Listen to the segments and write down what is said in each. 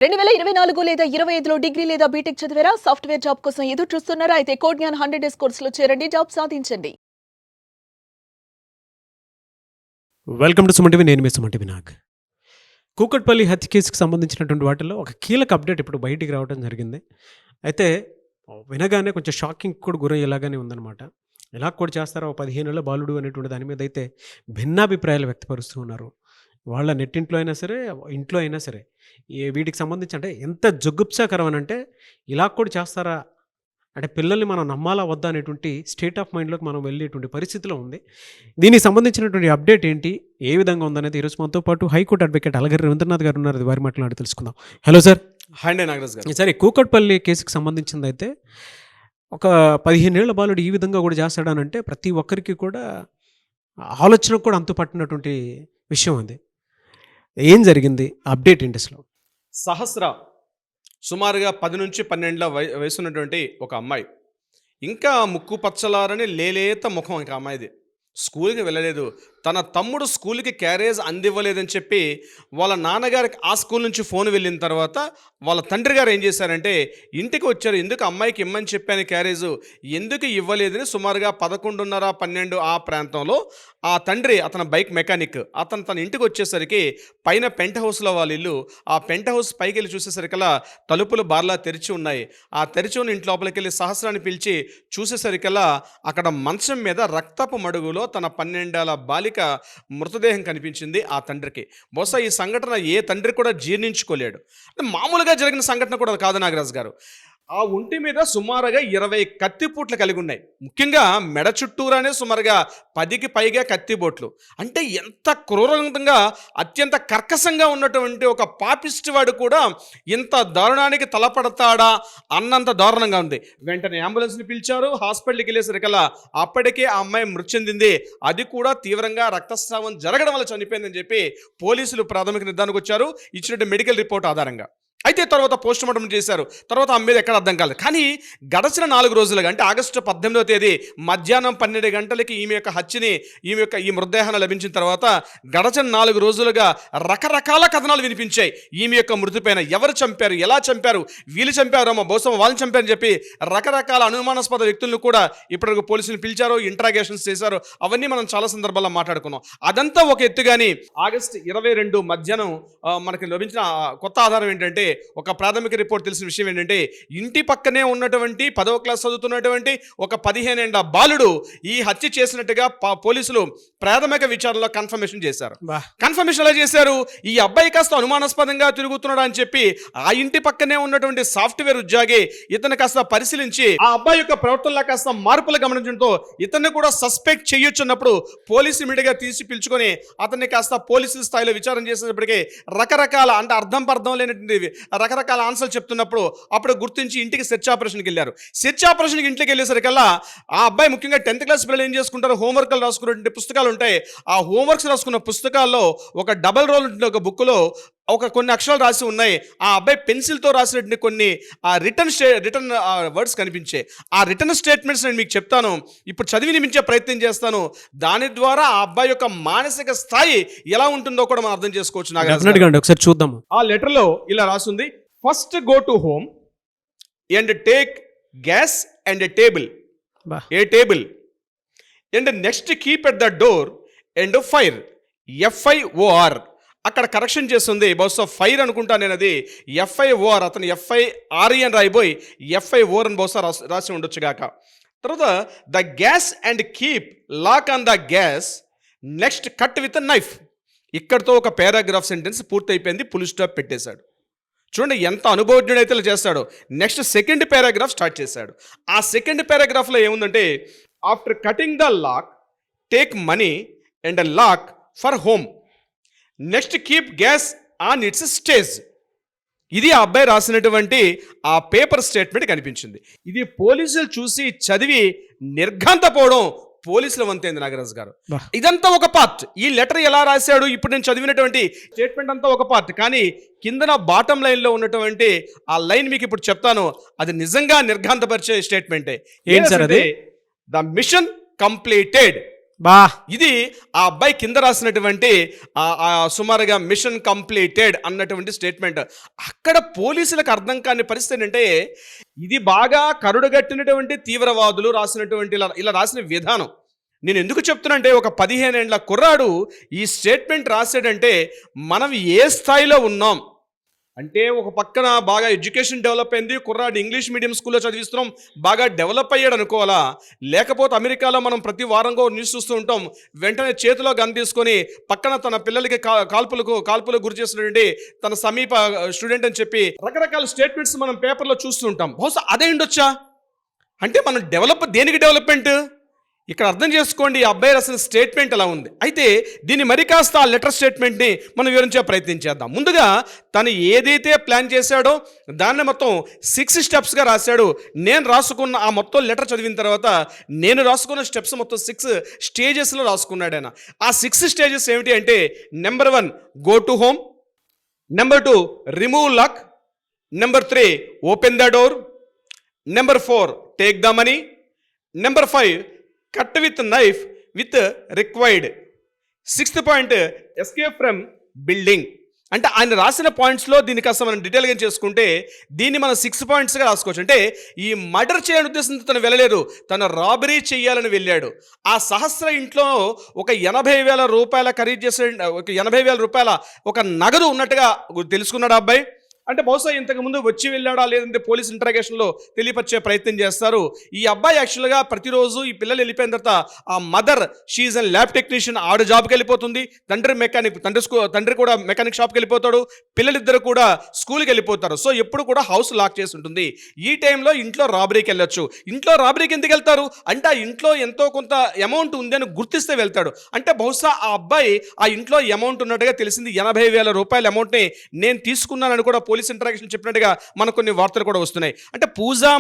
2024 లేదా 25లో డిగ్రీ లేదా బీటెక్ చదివారా? సాఫ్ట్‌వేర్ జాబ్ కోసం ఎదురు చూస్తున్నారా? అయితే కోడ్ జ్ఞాన్ 100 డేస్ కోర్సులో చేరండి, జాబ్ సాధించండి. Welcome to Suman TV. నేను మీ సుమన్ టీవీ నాగ్. కూకట్పల్లి హత్య కేసుకు సంబంధించినటువంటి వాటిల్లో ఒక కీలక అప్డేట్ ఇప్పుడు బయటికి రావడం జరిగింది. అయితే వినగానే కొంచెం షాకింగ్ కూడా గురయ్యేలాగానే ఉందన్నమాట. ఇలా కూడా చేస్తారా ఓ 15 ఏళ్ల బాలుడు అనేటువంటి దాని మీద అయితే భిన్నాభిప్రాయాలు వ్యక్తపరుస్తూ ఉన్నారు. వాళ్ళ నెట్టింట్లో అయినా సరే, ఇంట్లో అయినా సరే. వీటికి సంబంధించి అంటే ఎంత జుగుప్సాకరం అనంటే ఇలా కూడా చేస్తారా? అంటే పిల్లల్ని మనం నమ్మాలా వద్దా అనేటువంటి స్టేట్ ఆఫ్ మైండ్‌లోకి మనం వెళ్ళేటువంటి పరిస్థితిలో ఉంది. దీనికి సంబంధించినటువంటి అప్డేట్ ఏంటి? ఏ విధంగా ఉందనేది ఈరోజు మనతో పాటు హైకోర్టు అడ్వకేట్ అలగరి రవీంద్రనాథ్ గారు ఉన్నారు. వారి మాట్లాడి తెలుసుకుందాం. Hello sir. హాయ్ అండి నాగరాజ్ గారు. సరే, కూకట్పల్లి కేసుకు సంబంధించిందైతే ఒక 15 ఏళ్ల బాలుడు ఈ విధంగా కూడా చేస్తాడనంటే ప్రతి ఒక్కరికి కూడా ఆలోచన కూడా అంతుపట్టినటువంటి విషయం అది. ఏం జరిగింది? అప్డేట్ ఏంటి అసలు? సహస్ర సుమారుగా 10 నుంచి 12 వయసు ఉన్నటువంటి ఒక అమ్మాయి. ఇంకా ముక్కు పచ్చలారని లేలేత ముఖం ఇంకా అమ్మాయిది. స్కూల్కి వెళ్ళలేదు. తన తమ్ముడు స్కూల్కి క్యారేజ్ అందివ్వలేదని చెప్పి వాళ్ళ నాన్నగారికి ఆ స్కూల్ నుంచి ఫోన్ వెళ్ళిన తర్వాత వాళ్ళ తండ్రి గారు ఏం చేశారంటే ఇంటికి వచ్చారు. ఎందుకు అమ్మాయికి ఇమ్మని చెప్పాను క్యారేజు, ఎందుకు ఇవ్వలేదని సుమారుగా 11:30, 12 ఆ ప్రాంతంలో ఆ తండ్రి, అతని బైక్ మెకానిక్, తన ఇంటికి వచ్చేసరికి పైన పెంట్ హౌస్లో వాళ్ళ ఇల్లు. ఆ పెంట్ హౌస్ పైకి వెళ్ళి చూసేసరికల్లా తలుపులు బార్లా తెరిచి ఉన్నాయి. ఆ తెరిచి ఉన్న ఇంటి లోపలికి వెళ్ళి సహస్రాన్ని పిలిచి చూసేసరికల్లా అక్కడ మంచం మీద రక్తపు మడుగులో తన 12 ఏళ్ల బాలిక మృతదేహం కనిపించింది ఆ తండ్రికి. బహుశా ఈ సంఘటన ఏ తండ్రి కూడా జీర్ణించుకోలేడు. మామూలుగా జరిగిన సంఘటన కూడా కాదు నాగరాజు గారు. ఆ ఒంటి మీద సుమారుగా 20 కత్తిపోట్లు కలిగి ఉన్నాయి. ముఖ్యంగా మెడ చుట్టూరానే సుమారుగా 10కి పైగా కత్తిపోట్లు. అంటే ఎంత క్రూరంగా, అత్యంత కర్కశంగా ఉన్నటువంటి ఒక పాపిస్ట్ వాడు కూడా ఇంత దారుణానికి తలపడతాడా అన్నంత దారుణంగా ఉంది. వెంటనే అంబులెన్స్ని పిలిచారు. హాస్పిటల్కి వెళ్ళేసరికల్లా అప్పటికే ఆ అమ్మాయి మృతి చెందింది. అది కూడా తీవ్రంగా రక్తస్రావం జరగడం వల్ల చనిపోయిందని చెప్పి పోలీసులు ప్రాథమిక నిర్ధారణకు వచ్చారు, ఇచ్చినట్టు మెడికల్ రిపోర్ట్ ఆధారంగా. అయితే తర్వాత పోస్ట్ మార్టం చేశారు. తర్వాత ఆమె మీద ఎక్కడ అర్థం కాలేదు. కానీ గడచిన 4 రోజులుగా, అంటే ఆగస్టు 18వ తేదీ మధ్యాహ్నం 12 గంటలకి ఈ మృతదేహాన్ని లభించిన తర్వాత గడచిన 4 రోజులుగా రకరకాల కథనాలు వినిపించాయి. ఈమె యొక్క మృతిపైన ఎవరు చంపారు, ఎలా చంపారు, వీళ్ళు చంపారమ్మా, బహుశా వాళ్ళని చంపారని చెప్పి రకరకాల అనుమానాస్పద వ్యక్తులను కూడా ఇప్పటివరకు పోలీసులు పిలిచారు, ఇంట్రాగేషన్స్ చేశారు. అవన్నీ మనం చాలా సందర్భాల్లో మాట్లాడుకున్నాం. అదంతా ఒక ఎత్తు. కానీ ఆగస్టు 22 మధ్యాహ్నం మనకి లభించిన కొత్త ఆధారం ఏంటంటే, ఒక ప్రాథమిక రిపోర్ట్ తెలిసిన విషయం ఏంటంటే, ఇంటి పక్కనే ఉన్నటువంటి 10వ క్లాస్ చదువుతున్నటువంటి ఒక 15 ఏళ్ల బాలుడు ఈ హత్య చేసినట్టుగా పోలీసులు ప్రాథమిక విచారణలో కన్ఫర్మేషన్ చేశారు. కన్ఫర్మేషన్ ఎలా చేశారు? ఈ అబ్బాయి కాస్త అనుమానాస్పదంగా తిరుగుతున్నాడు అని చెప్పి ఆ ఇంటి పక్కనే ఉన్నటువంటి సాఫ్ట్వేర్ ఉద్యోగి ఇతను కాస్త పరిశీలించి ఆ అబ్బాయి యొక్క ప్రవర్తనలో కాస్త మార్పులు గమనించడంతో ఇతన్ని కూడా సస్పెక్ట్ చేయొచ్చున్నప్పుడు పోలీసు ఇమీడియట్గా తీసి పిలుచుకొని అతన్ని కాస్త పోలీసుల స్థాయిలో విచారణ చేసేటప్పటికీ రకరకాల, అంటే అర్థం లేనటువంటి రకరకాల ఆన్సర్లు చెప్తున్నప్పుడు అప్పుడు గుర్తించి ఇంటికి సెర్చ్ ఆపరేషన్కి వెళ్ళారు. సెర్చ్ ఆపరేషన్కి ఇంటికి వెళ్ళేసరికల్లా ఆ అబ్బాయి, ముఖ్యంగా 10th క్లాస్ పిల్లలు ఏం చేసుకుంటారు, హోంవర్క్లు రాసుకున్నటువంటి పుస్తకాలు ఉంటాయి. ఆ హోంవర్క్స్ రాసుకున్న పుస్తకాల్లో ఒక డబల్ రోల్ ఉంటుంది. ఒక బుక్లో కొన్ని అక్షరాలు రాసి ఉన్నాయి. ఆ అబ్బాయి పెన్సిల్తో రాసినటువంటి కొన్ని రిటర్న్ వర్డ్స్ కనిపించాయి. ఆ రిటర్న్ స్టేట్మెంట్స్ నేను మీకు చెప్తాను, ఇప్పుడు చదివి నిమించే ప్రయత్నం చేస్తాను. దాని ద్వారా ఆ అబ్బాయి యొక్క మానసిక స్థాయి ఎలా ఉంటుందో కూడా మనం అర్థం చేసుకోవచ్చు. ఒకసారి చూద్దాము. ఆ లెటర్లో ఇలా రాసింది: first go to home and take gas and A table and next keep at the door and fire, FIOR. అక్కడ కరెక్షన్ చేస్తుంది. బహుశా ఫైర్ అనుకుంటా నేను, అది FIOR. అతను FIRE అని రాయిపోయి FIOR అని బహుశా రాసి ఉండొచ్చు గాక. తర్వాత the gas and keep lock on the gas, next cut with knife. ఇక్కడితో ఒక పారాగ్రాఫ్ సెంటెన్స్ పూర్తి అయిపోయింది. ఫుల్ స్టాప్ పెట్టేశాడు. చూడండి ఎంత అనుభవజ్ఞుడైతే చేస్తాడో. నెక్స్ట్ సెకండ్ పారాగ్రాఫ్ స్టార్ట్ చేశాడు. ఆ సెకండ్ పారాగ్రాఫ్లో ఏముందంటే, after cutting the lock take money and lock for home, next keep gas on its stage. ఇది ఆ అబ్బాయి రాసినటువంటి ఆ పేపర్ స్టేట్మెంట్ కనిపించింది. ఇది పోలీసులు చూసి చదివి నిర్ఘాంతపోవడం పోలీసుల వంతైంది నాగరాజు గారు. ఇదంతా ఒక పార్ట్. ఈ లెటర్ ఎలా రాశాడు, ఇప్పుడు నేను చదివినటువంటి స్టేట్మెంట్ అంతా ఒక పార్ట్. కానీ కిందన బాటం లైన్లో ఉన్నటువంటి ఆ లైన్ మీకు ఇప్పుడు చెప్తాను. అది నిజంగా నిర్ఘాంతపరిచే స్టేట్మెంటే. The mission completed. బా ఇది ఆ అబ్బాయి కింద రాసినటువంటి సుమారుగా మిషన్ కంప్లీటెడ్ అన్నటువంటి స్టేట్మెంట్. అక్కడ పోలీసులకు అర్థం కాని పరిస్థితి ఏంటంటే, ఇది బాగా కరుడుగట్టినటువంటి తీవ్రవాదులు రాసినటువంటి ఇలా రాసిన విధానం. నేను ఎందుకు చెప్తున్నంటే, ఒక 15 ఏళ్ల కుర్రాడు ఈ స్టేట్మెంట్ రాశాడంటే మనం ఏ స్థాయిలో ఉన్నాం అంటే, ఒక పక్కన బాగా ఎడ్యుకేషన్ డెవలప్ అయింది, కుర్రాడు ఇంగ్లీష్ మీడియం స్కూల్లో చదివిస్తున్నాం, బాగా డెవలప్ అయ్యాడు అనుకోవాలా? లేకపోతే అమెరికాలో మనం ప్రతి వారంగా న్యూస్ చూస్తూ ఉంటాం, వెంటనే చేతిలో గన్ తీసుకొని పక్కన తన పిల్లలకి కాల్పులకు గురి చేసినటువంటి తన సమీప స్టూడెంట్ అని చెప్పి రకరకాల స్టేట్మెంట్స్ మనం పేపర్లో చూస్తూ ఉంటాం. బహుశా అదే ఉండొచ్చా? అంటే మనం దేనికి డెవలప్మెంట్? ఇక్కడ అర్థం చేసుకోండి, ఈ అబ్బాయి రాసిన స్టేట్మెంట్ ఎలా ఉంది. అయితే దీన్ని మరి కాస్త ఆ లెటర్ స్టేట్మెంట్ని మనం వివరించే ప్రయత్నం చేద్దాం. ముందుగా తను ఏదైతే ప్లాన్ చేశాడో దాన్ని మొత్తం 6 స్టెప్స్గా రాశాడు. నేను రాసుకున్న ఆ మొత్తం లెటర్ చదివిన తర్వాత నేను రాసుకున్న స్టెప్స్ మొత్తం 6 స్టేజెస్లో రాసుకున్నాడు ఆయన. ఆ 6 స్టేజెస్ ఏమిటి అంటే, number 1 go to home, number 2 remove lock, number 3 open the door, number 4 take the money, number 5 cut with knife with required, 6th point escape from building. అంటే ఆయన రాసిన పాయింట్స్లో దీనికి అసలు మనం డీటెయిల్గా చేసుకుంటే దీన్ని మనం 6 పాయింట్స్గా రాసుకోవచ్చు. అంటే ఈ మర్డర్ చేయాలని ఉద్దేశంతో తను వెళ్ళలేదు, తను రాబరీ చేయాలని వెళ్ళాడు. ఆ సహస్ర ఇంట్లో ఒక 80,000 రూపాయల ఖరీదు చేసే ఒక 80,000 రూపాయల ఒక నగదు ఉన్నట్టుగా తెలుసుకున్నాడు ఆ అబ్బాయి. అంటే బహుశా ఇంతకుముందు వచ్చి వెళ్ళాడా లేదంటే పోలీస్ ఇంటరాగేషన్లో తెలియపరిచే ప్రయత్నం చేస్తారు. ఈ అబ్బాయి యాక్చువల్గా ప్రతిరోజు ఈ పిల్లలు వెళ్ళిపోయిన తర్వాత ఆ mother she an lab technician, ఆవిడ జాబ్కి వెళ్ళిపోతుంది, తండ్రి మెకానిక్, తండ్రి కూడా మెకానిక్ షాప్కి వెళ్ళిపోతాడు, పిల్లలిద్దరు కూడా స్కూల్కి వెళ్ళిపోతారు. సో ఎప్పుడు కూడా హౌస్ లాక్ చేసి ఉంటుంది. ఈ టైంలో ఇంట్లో రాబరీకి వెళ్ళొచ్చు. ఇంట్లో రాబరీకి ఎందుకు వెళ్తారు అంటే, ఆ ఇంట్లో ఎంతో కొంత అమౌంట్ ఉంది అని గుర్తిస్తే వెళ్తాడు. అంటే బహుశా ఆ అబ్బాయి ఆ ఇంట్లో అమౌంట్ ఉన్నట్టుగా తెలిసింది. 80,000 రూపాయల అమౌంట్ని నేను తీసుకున్నానని కూడా పోలీస్ ఇంటరాక్షన్ చెప్పినట్టుగా మనకు కొన్ని వార్తలు కూడా వస్తున్నాయి. అంటే పూజా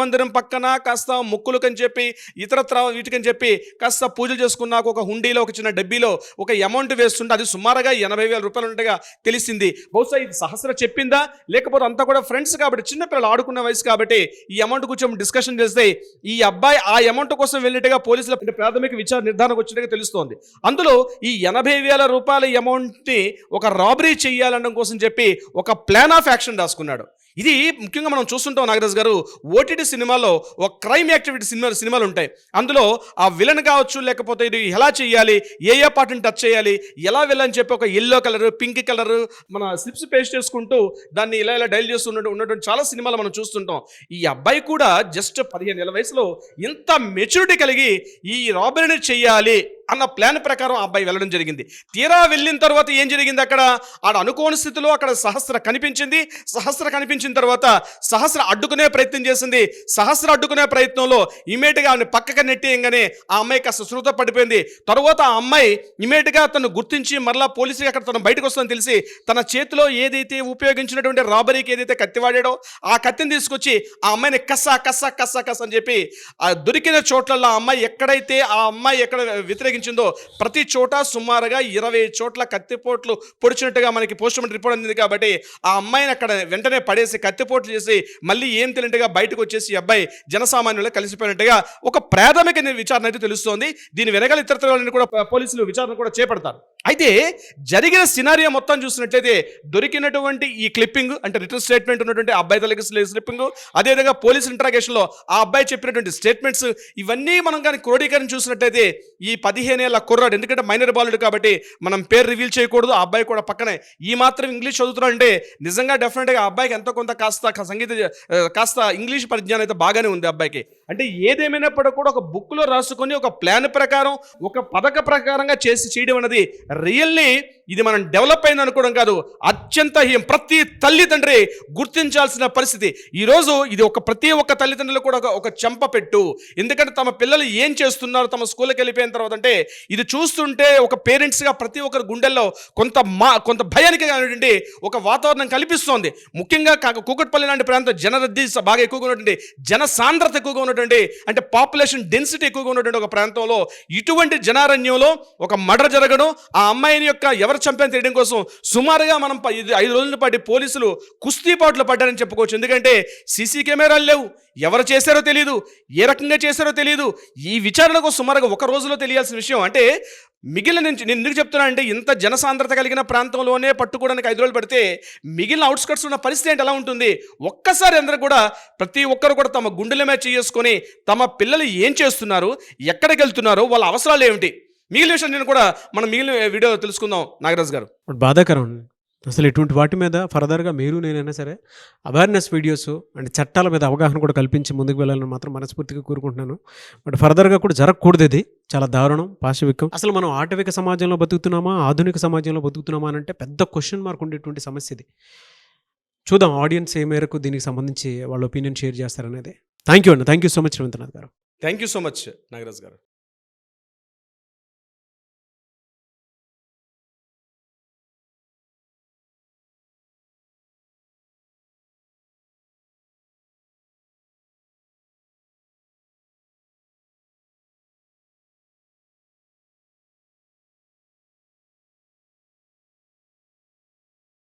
మందిరం పక్కన కాస్త మొక్కులకని చెప్పి ఇతరత్ర వీటికని చెప్పి కాస్త పూజలు చేసుకున్నాక ఒక హుండీలో ఒక చిన్న డబ్బీలో ఒక అమౌంట్ వేస్తుంటే అది సుమారుగా 80,000 రూపాయలు ఉన్నట్టుగా తెలిసింది. బహుశా ఇది సహస్ర చెప్పిందా లేకపోతే అంతా కూడా ఫ్రెండ్స్ కాబట్టి చిన్నపిల్లలు ఆడుకున్న వయసు కాబట్టి ఈ అమౌంట్ కొంచెం డిస్కషన్ చేస్తే ఈ అబ్బాయి ఆ అమౌంట్ కోసం వెళ్ళినట్టుగా పోలీసుల ప్రాథమిక విచారణ నిర్ధారణకు వచ్చినట్టుగా తెలుస్తోంది. అందులో ఈ 80,000 రూపాయల అమౌంట్ని ఒక రాబరీ చేయాలనడం కోసం చెప్పి ఒక ప్లాన్ ఆఫ్ యాక్షన్ రాసుకున్నాడు. ఇది ముఖ్యంగా మనం చూస్తుంటాం నాగరాజ్ గారు, ఓటీటీ సినిమాలో ఒక క్రైమ్ యాక్టివిటీ సినిమాలు ఉంటాయి. అందులో ఆ విలన్ కావచ్చు, లేకపోతే ఇది ఎలా చేయాలి, ఏ పార్ట్ని టచ్ చేయాలి, ఎలా వెళ్ళని చెప్పి ఒక ఎల్లో కలర్, పింక్ కలర్ మన స్లిప్స్ పేస్ట్ చేసుకుంటూ దాన్ని ఇలా డైల్ చేస్తూ ఉన్నటువంటి చాలా సినిమాలు మనం చూస్తుంటాం. ఈ అబ్బాయి కూడా జస్ట్ 15 ఏళ్ల వయసులో ఇంత మెచ్యూరిటీ కలిగి ఈ రాబరీని చెయ్యాలి అన్న ప్లాన్ ప్రకారం ఆ అబ్బాయి వెళ్ళడం జరిగింది. తీరా వెళ్ళిన తర్వాత ఏం జరిగింది, అక్కడ అనుకోని స్థితిలో అక్కడ సహస్ర కనిపించిన తర్వాత సహస్ర అడ్డుకునే ప్రయత్నం చేసింది. సహస్ర అడ్డుకునే ప్రయత్నంలో ఇమీడియట్గా ఆమె పక్కకి నెట్టేయంగానే ఆ అమ్మాయి కాస్త శృత పడిపోయింది. తర్వాత ఆ అమ్మాయి ఇమీడియట్గా తను గుర్తించి మరలా పోలీసులు అక్కడ తను బయటకు వస్తుందని తెలిసి తన చేతిలో ఏదైతే ఉపయోగించినటువంటి రాబరీకి ఏదైతే కత్తి వాడాడో ఆ కత్తిని తీసుకొచ్చి ఆ అమ్మాయిని కస్స అని చెప్పి ఆ దొరికిన చోట్లలో ఆ అమ్మాయి ఎక్కడ వ్యతిరేకించిందో ప్రతి చోట సుమారుగా 20 చోట్ల కత్తిపోట్లు పొడిచినట్టుగా మనకి పోస్ట్మార్టం రిపోర్ట్ అందింది. కాబట్టి ఆ అమ్మాయిని అక్కడ వెంటనే పడేసి కత్తిపోట్లు చేసి మళ్ళీ ఏం తెలియనట్టుగా బయటకు వచ్చేసి ఈ అబ్బాయి జనసామాన్యులు కలిసిపోయినట్టుగా ఒక ప్రాథమిక విచారణ అయితే తెలుస్తోంది. దీని వెనకాల ఇతరత్రాలను కూడా పోలీసులు విచారణ కూడా చేపడతారు. అయితే జరిగిన సినారియో మొత్తం చూసినట్లయితే దొరికినటువంటి ఈ క్లిప్పింగ్ అంటే రిటర్న్ స్టేట్మెంట్ ఉన్నటువంటి అబ్బాయి తల్లికి క్లిప్పింగ్, అదేవిధంగా పోలీస్ ఇంటరాగేషన్లో ఆ అబ్బాయి చెప్పినటువంటి స్టేట్మెంట్స్, ఇవన్నీ మనం కానీ క్రోడీకరణ చూసినట్లయితే ఈ 15 ఏళ్ల కుర్రాడు, ఎందుకంటే మైనర్ బాలుడు కాబట్టి మనం పేరు రివీల్ చేయకూడదు, ఆ అబ్బాయి కూడా పక్కనే ఈ మాత్రం ఇంగ్లీష్ చదువుతున్నాడు అంటే నిజంగా డెఫినెట్గా ఆ అబ్బాయికి ఎంతో కొంత కాస్త ఇంగ్లీష్ పరిజ్ఞానం అయితే బాగానే ఉంది అబ్బాయికి. అంటే ఏదేమైనప్పటికీ కూడా ఒక బుక్లో రాసుకొని ఒక ప్లాన్ ప్రకారం ఒక పథక ప్రకారంగా చేయడం అనేది రియల్లీ ఇది మనం డెవలప్ అయింది అనుకోవడం కాదు, అత్యంత ప్రతి తల్లిదండ్రి గుర్తించాల్సిన పరిస్థితి. ఈరోజు ఇది ప్రతి ఒక్క తల్లిదండ్రులు కూడా ఒక చెంప పెట్టు. ఎందుకంటే తమ పిల్లలు ఏం చేస్తున్నారు తమ స్కూల్కి వెళ్ళిపోయిన తర్వాత అంటే ఇది చూస్తుంటే ఒక పేరెంట్స్గా ప్రతి ఒక్కరి గుండెల్లో కొంత భయానికి అనేటువంటి ఒక వాతావరణం కల్పిస్తోంది. ముఖ్యంగా కూకట్పల్లి లాంటి ప్రాంతం జనరద్దీ బాగా ఎక్కువగా ఉన్నటువంటి, జన సాంద్రత ఎక్కువగా ఉన్నటువంటి, అంటే పాపులేషన్ డెన్సిటీ ఎక్కువగా ఉన్నటువంటి ఒక ప్రాంతంలో ఇటువంటి జనారణ్యంలో ఒక మర్డర్ జరగడం, ఆ ఆ అమ్మాయిని యొక్క ఎవరు చంపారని తెలియడం కోసం సుమారుగా మనం 5 రోజుల పాటు పోలీసులు కుస్తీపాట్లు పడ్డారని చెప్పుకోవచ్చు. ఎందుకంటే సీసీ కెమెరాలు లేవు, ఎవరు చేశారో తెలియదు, ఏ రకంగా చేశారో తెలియదు. ఈ విచారణకు సుమారుగా ఒక రోజులో తెలియాల్సిన విషయం. అంటే మిగిలిన నుంచి నేను ఎందుకు చెప్తున్నా అంటే, ఇంత జనసాంద్రత కలిగిన ప్రాంతంలోనే పట్టుకోవడానికి 5 రోజులు పడితే మిగిలిన అవుట్స్కట్స్ ఉన్న పరిస్థితి ఏంటి ఎలా ఉంటుంది? ఒక్కసారి అందరూ కూడా ప్రతి ఒక్కరు కూడా తమ గుండెల మీద చేసుకొని తమ పిల్లలు ఏం చేస్తున్నారు, ఎక్కడికి వెళ్తున్నారు, వాళ్ళ అవసరాలు ఏమిటి, మిగిలిన విషయం నేను కూడా మనం మిగిలిన వీడియో తెలుసుకుందాం. నాగరాజు గారు, బట్ బాధాకరం అండి. అసలు ఇటువంటి వాటి మీద ఫర్దర్గా మీరు నేనైనా సరే అవేర్నెస్ వీడియోస్ అండ్ చట్టాల మీద అవగాహన కూడా కల్పించి ముందుకు వెళ్ళాలని మాత్రం మనస్ఫూర్తిగా కోరుకుంటున్నాను. బట్ ఫర్దర్గా కూడా జరగకూడదు. ఇది చాలా దారుణం, పాశవికం. అసలు మనం ఆటవిక సమాజంలో బతుకుతున్నామా, ఆధునిక సమాజంలో బతుకుతున్నామా అని అంటే పెద్ద క్వశ్చన్ మార్క్ ఉండేటువంటి సమస్య ఇది. చూద్దాం ఆడియన్స్ ఏ మేరకు దీనికి సంబంధించి వాళ్ళ ఒపీనియన్ షేర్ చేస్తారనేది. థ్యాంక్ యూ అండి. Thank you so much Ravindranath గారు. Thank you so much Nagaraju గారు.